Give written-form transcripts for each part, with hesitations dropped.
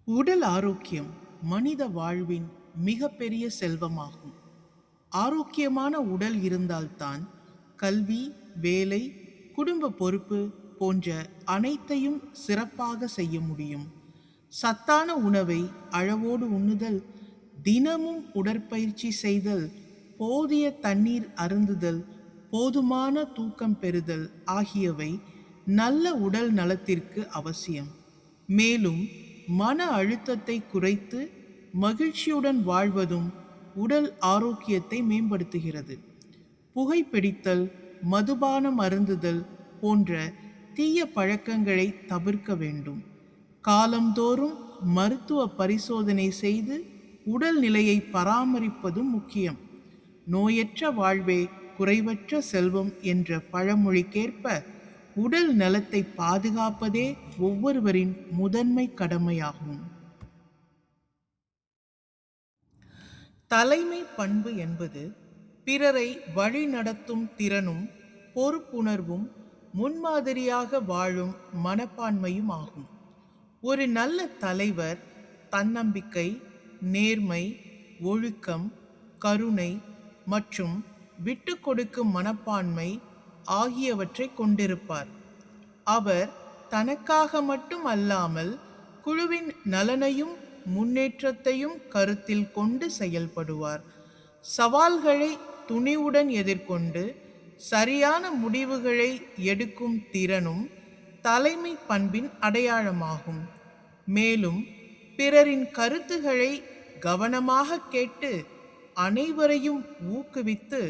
உடல் ஆரோக்கியம் மனித வாழ்வின் மிகப்பெரிய செல்வமாகும். ஆரோக்கியமான உடல் இருந்தால்தான் கல்வி, வேலை, குடும்ப பொறுப்பு போன்ற அனைத்தையும் சிறப்பாக செய்ய முடியும். சத்தான உணவை அளவோடு உண்ணுதல், தினமும் உடற்பயிற்சி செய்தல், போதிய தண்ணீர் அருந்துதல், போதுமான தூக்கம் பெறுதல் ஆகியவை நல்ல உடல் நலத்திற்கு அவசியம். மேலும் மன அழுத்தத்தை குறைத்து மகிழ்ச்சியுடன் வாழ்வதும் உடல் ஆரோக்கியத்தை மேம்படுத்துகிறது. புகைப்பிடித்தல், மதுபானம் அருந்துதல் போன்ற தீய பழக்கங்களை தவிர்க்க வேண்டும். காலந்தோறும் மருத்துவ பரிசோதனை செய்து உடல் நிலையை பராமரிப்பதும் முக்கியம். நோயற்ற வாழ்வே குறைவற்ற செல்வம் என்ற பழமொழிக்கேற்ப உடல் நலத்தை பாதுகாப்பதே ஒவ்வொருவரின் முதன்மை கடமையாகும். தலைமை பண்பு என்பது பிறரை வழிநடத்தும் திறனும் பொறுப்புணர்வும் முன்மாதிரியாக வாழும் மனப்பான்மையும் ஆகும். ஒரு நல்ல தலைவர் தன்னம்பிக்கை, நேர்மை, ஒழுக்கம், கருணை மற்றும் விட்டு கொடுக்கும் மனப்பான்மை ஆகியவற்றை கொண்டிருப்பார். அவர் தனக்காக மட்டும் அல்லாமல் குழுவின் நலனையும் முன்னேற்றத்தையும் கருத்தில் கொண்டு செயல்படுவார். சவால்களை துணிவுடன் எதிர்கொண்டு சரியான முடிவுகளை எடுக்கும் திறனும் தலைமை பண்பின் அடையாளமாகும். மேலும் பிறரின் கருத்துக்களை கவனமாக கேட்டு அனைவரையும் ஊக்குவித்து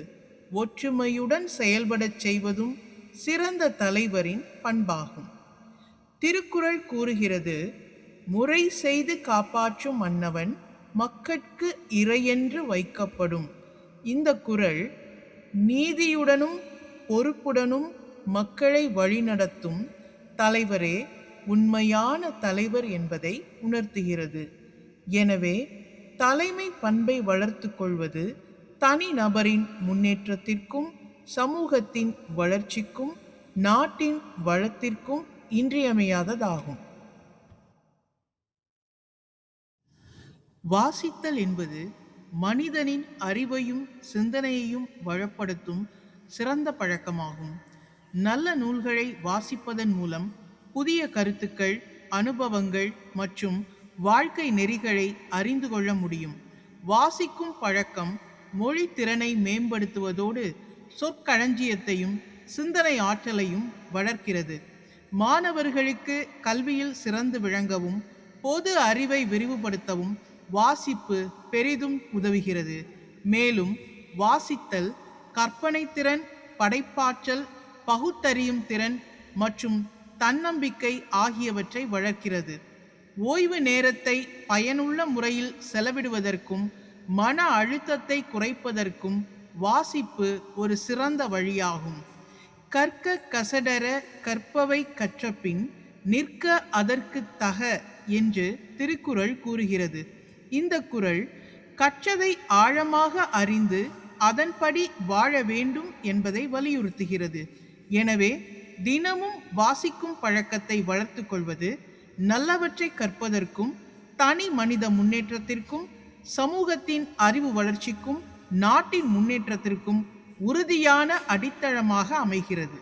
ஒற்றுமையுடன் செயல்படச் செய்வதும் சிறந்த தலைவரின் பண்பாகும். திருக்குறள் கூறுகிறது, முறை செய்து காப்பாற்றும் மன்னவன் மக்கட்கு இறையென்று வைக்கப்படும். இந்த குறள் நீதியுடனும் பொறுப்புடனும் மக்களை வழிநடத்தும் தலைவரே உண்மையான தலைவர் என்பதை உணர்த்துகிறது. எனவே தலைமை பண்பை வளர்த்து கொள்வது தனி நபரின் முன்னேற்றத்திற்கும் சமூகத்தின் வளர்ச்சிக்கும் நாட்டின் வளத்திற்கும் இன்றியமையாததாகும். வாசித்தல் என்பது மனிதனின் அறிவையும் சிந்தனையையும் வளப்படுத்தும் சிறந்த பழக்கமாகும். நல்ல நூல்களை வாசிப்பதன் மூலம் புதிய கருத்துக்கள், அனுபவங்கள் மற்றும் வாழ்க்கை நெறிகளை அறிந்து கொள்ள முடியும். வாசிக்கும் பழக்கம் மொழி திறனை மேம்படுத்துவதோடு சொற்களஞ்சியத்தையும் சிந்தனை ஆற்றலையும் வளர்க்கிறது. மாணவர்களுக்கு கல்வியில் சிறந்து விளங்கவும் பொது அறிவை விரிவுபடுத்தவும் வாசிப்பு பெரிதும் உதவுகிறது. மேலும் வாசித்தல் கற்பனை திறன், படைப்பாற்றல், பகுத்தறியும் திறன் மற்றும் தன்னம்பிக்கை ஆகியவற்றை வளர்க்கிறது. ஓய்வு நேரத்தை பயனுள்ள முறையில் செலவிடுவதற்கும் மன அழுத்தத்தை குறைப்பதற்கும் வாசிப்பு ஒரு சிறந்த வழியாகும். கற்க கசடர கற்பவை கற்றபின் நிற்க அதற்கு தக என்று திருக்குறள் கூறுகிறது. இந்த குறள் கற்றதை ஆழமாக அறிந்து அதன்படி வாழ வேண்டும் என்பதை வலியுறுத்துகிறது. எனவே தினமும் வாசிக்கும் பழக்கத்தை வளர்த்து கொள்வது நல்லவற்றை கற்பதற்கும் தனி மனித முன்னேற்றத்திற்கும் சமூகத்தின் அறிவு வளர்ச்சிக்கும் நாட்டின் முன்னேற்றத்திற்கும் உறுதியான அடித்தளமாக அமைகிறது.